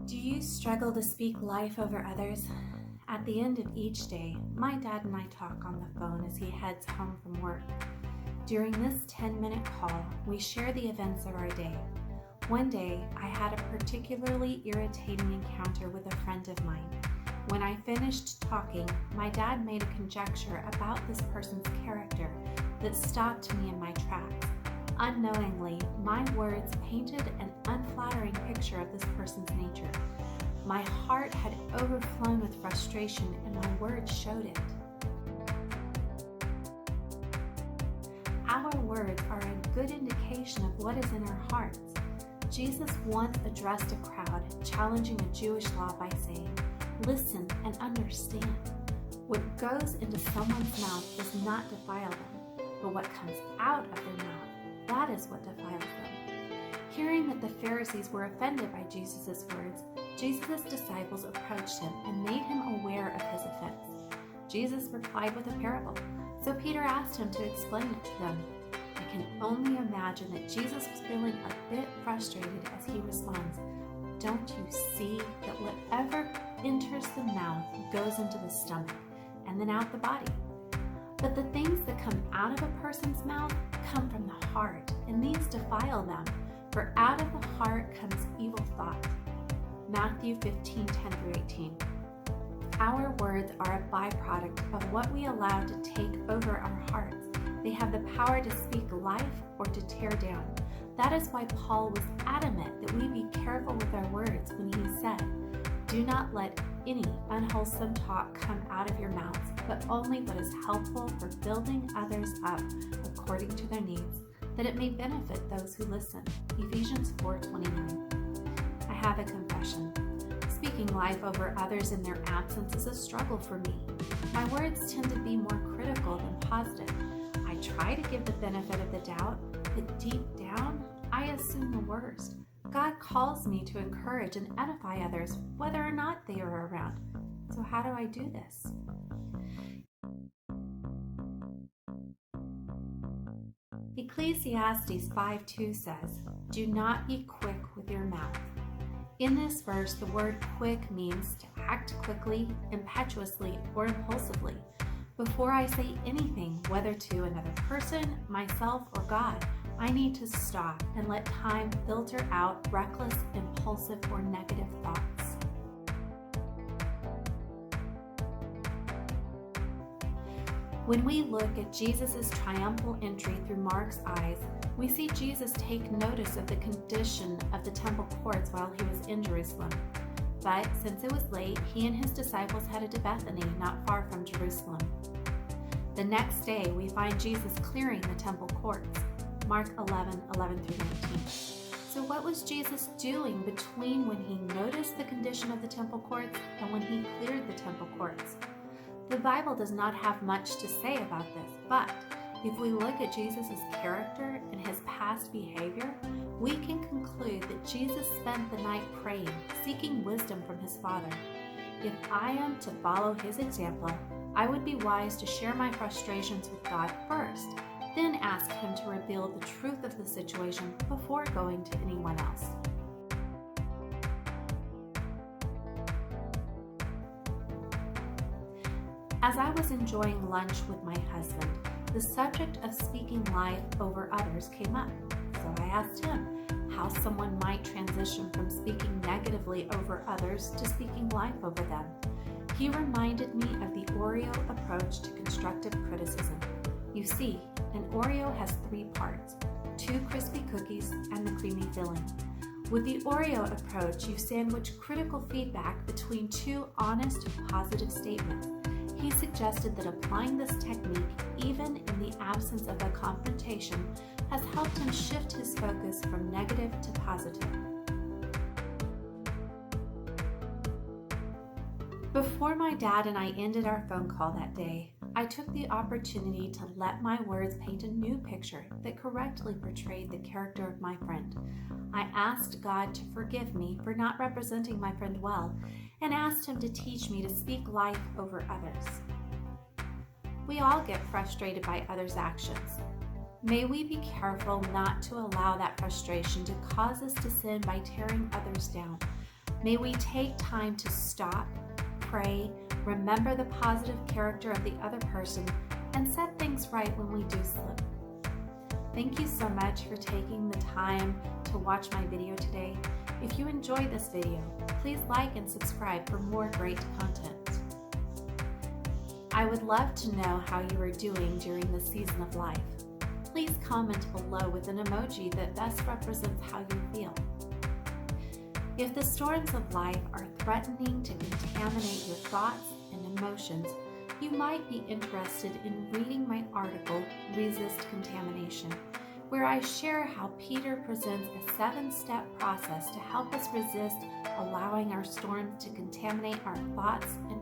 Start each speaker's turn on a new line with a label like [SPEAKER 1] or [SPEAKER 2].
[SPEAKER 1] Do you struggle to speak life over others? At the end of each day, my dad and I talk on the phone as he heads home from work. During this 10-minute call, we share the events of our day. One day, I had a particularly irritating encounter with a friend of mine. When I finished talking, my dad made a conjecture about this person's character that stopped me in my tracks. Unknowingly, my words painted an unflattering picture of this person's nature. My heart had overflown with frustration, and my words showed it. Our words are a good indication of what is in our hearts. Jesus once addressed a crowd, challenging a Jewish law by saying, "Listen and understand. What goes into someone's mouth does not defile them, but what comes out of their mouth, that is what defiles them." Hearing that the Pharisees were offended by Jesus' words, Jesus' disciples approached him and made him aware of his offense. Jesus replied with a parable, so Peter asked him to explain it to them. I can only imagine that Jesus was feeling a bit frustrated as he responds, "Don't you see that whatever enters the mouth goes into the stomach and then out the body? But the things that come out of a person's mouth come from the heart, and these defile them, for out of the heart comes evil thought." Matthew 15:10-18. Our words are a byproduct of what we allow to take over our hearts. They have the power to speak life or to tear down. That is why Paul was adamant that we be careful with our words when he said, "Do not let any unwholesome talk come out of your mouths, but only what is helpful for building others up according to their needs, that it may benefit those who listen." Ephesians 4:29. I have a confession. Speaking life over others in their absence is a struggle for me. My words tend to be more critical than positive. I try to give the benefit of the doubt, but deep down, I assume the worst. God calls me to encourage and edify others, whether or not they are around. So how do I do this? Ecclesiastes 5:2 says, "Do not be quick with your mouth." In this verse, the word quick means to act quickly, impetuously, or impulsively. Before I say anything, whether to another person, myself, or God, I need to stop and let time filter out reckless, impulsive, or negative thoughts. When we look at Jesus' triumphal entry through Mark's eyes, we see Jesus take notice of the condition of the temple courts while he was in Jerusalem. But since it was late, he and his disciples headed to Bethany, not far from Jerusalem. The next day, we find Jesus clearing the temple courts. Mark 11:11-19. So what was Jesus doing between when he noticed the condition of the temple courts and when he cleared the temple courts? The Bible does not have much to say about this, but if we look at Jesus' character and his past behavior, we can conclude that Jesus spent the night praying, seeking wisdom from his Father. If I am to follow his example, I would be wise to share my frustrations with God first, then ask him to reveal the truth of the situation before going to anyone else. As I was enjoying lunch with my husband, the subject of speaking life over others came up. So I asked him how someone might transition from speaking negatively over others to speaking life over them. He reminded me of the Oreo approach to constructive criticism. You see, an Oreo has 3 parts, 2 crispy cookies and the creamy filling. With the Oreo approach, you sandwich critical feedback between 2 honest, positive statements. He suggested that applying this technique, even in the absence of a confrontation, has helped him shift his focus from negative to positive. Before my dad and I ended our phone call that day, I took the opportunity to let my words paint a new picture that correctly portrayed the character of my friend. I asked God to forgive me for not representing my friend well, and asked him to teach me to speak life over others. We all get frustrated by others' actions. May we be careful not to allow that frustration to cause us to sin by tearing others down. May we take time to stop, pray, remember the positive character of the other person, and set things right when we do slip. Thank you so much for taking the time to watch my video today. If you enjoyed this video, please like and subscribe for more great content. I would love to know how you are doing during this season of life. Please comment below with an emoji that best represents how you feel. If the storms of life are threatening to contaminate your thoughts and emotions, you might be interested in reading my article, Resist Contamination, where I share how Peter presents a 7-step process to help us resist allowing our storms to contaminate our thoughts and